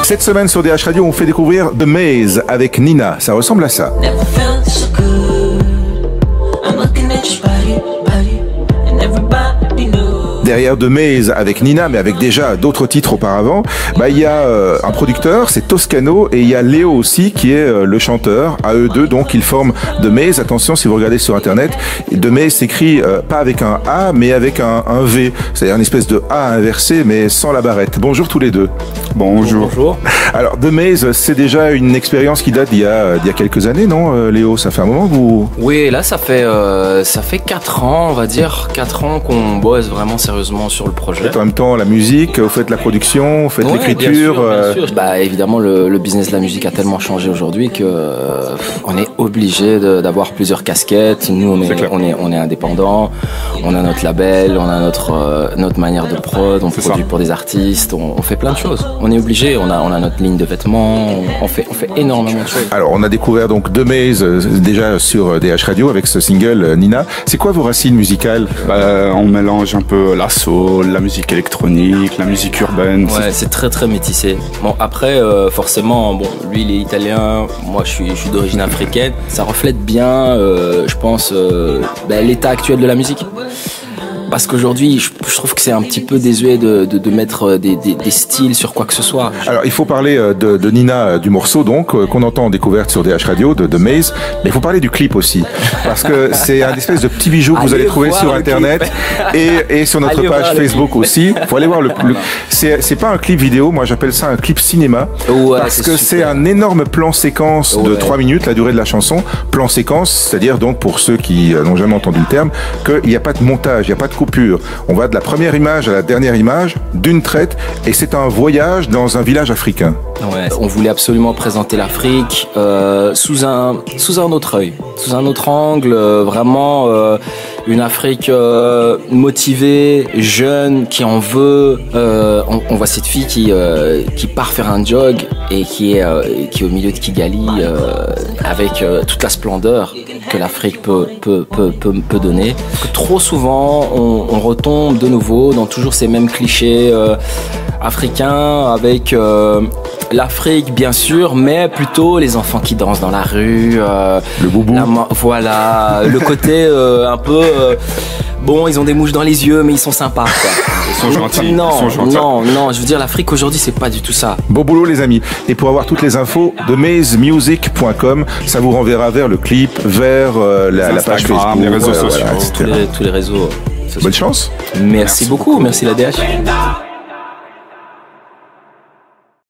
Cette semaine sur DH Radio, on fait découvrir The Maze avec Nina. Ça ressemble à ça. Derrière The Maze avec Nina, mais avec déjà d'autres titres auparavant, il y a un producteur, c'est Toscano, et il y a Léo aussi qui est le chanteur. À eux deux, donc ils forment The Maze. Attention, si vous regardez sur internet, The Maze s'écrit pas avec un A, mais avec un V, c'est-à-dire une espèce de A inversé, mais sans la barrette. Bonjour tous les deux. Bonjour. Bonjour. Alors The Maze, c'est déjà une expérience qui date d'il y a quelques années, non Léo? Ça fait un moment que vous... Oui, là ça fait 4 ans, on va dire, 4 ans qu'on bosse vraiment sérieusement sur le projet. Vous faites en même temps la musique, vous faites la production, vous faites l'écriture. Bien sûr. Évidemment, le business de la musique a tellement changé aujourd'hui que on est obligé d'avoir plusieurs casquettes. Nous, on est indépendant, on a notre label, on a notre manière de prod, on produit pour des artistes, on fait plein de choses. On est obligé, on a notre ligne de vêtements, on fait énormément de choses. Alors, on a découvert donc The Maze déjà sur DH Radio avec ce single Nina. C'est quoi vos racines musicales? On mélange un peu la soul, la musique électronique, la musique urbaine. Ouais, c'est très très métissé. Bon, après, forcément, lui il est italien, moi je suis d'origine africaine. Ça reflète bien, je pense, l'état actuel de la musique. Parce qu'aujourd'hui, je trouve que c'est un petit peu désuet de mettre des styles sur quoi que ce soit. Alors, il faut parler de Nina, du morceau, donc, qu'on entend en découverte sur DH Radio, de Maze. Mais il faut parler du clip aussi. Parce que c'est un espèce de petit bijou que vous allez trouver sur Internet et sur notre page Facebook aussi. Il faut aller voir le c'est pas un clip vidéo, moi j'appelle ça un clip cinéma. Ouais, parce que c'est un énorme plan séquence de 3 minutes, la durée de la chanson. Plan séquence, c'est-à-dire donc pour ceux qui n'ont jamais entendu le terme, qu'il n'y a pas de montage, il n'y a pas de coupure. On va de la première image à la dernière image, d'une traite, et c'est un voyage dans un village africain. Ouais, on voulait absolument présenter l'Afrique sous un autre œil, sous un autre angle, vraiment une Afrique motivée, jeune, qui en veut. On voit cette fille qui part faire un jog et qui est au milieu de Kigali avec toute la splendeur que l'Afrique peut donner. Trop souvent, on retombe de nouveau dans toujours ces mêmes clichés africains avec l'Afrique bien sûr, mais plutôt les enfants qui dansent dans la rue, le boubou. Voilà, le côté un peu bon, ils ont des mouches dans les yeux, mais ils sont sympas, quoi. Ils sont gentils. Non, je veux dire, l'Afrique aujourd'hui, c'est pas du tout ça. Bon boulot, les amis. Et pour avoir toutes les infos, themazemusic.com, ça vous renverra vers le clip, vers la page Facebook, les réseaux sociaux. Tous les réseaux. Bonne chance. Merci beaucoup, merci la DH.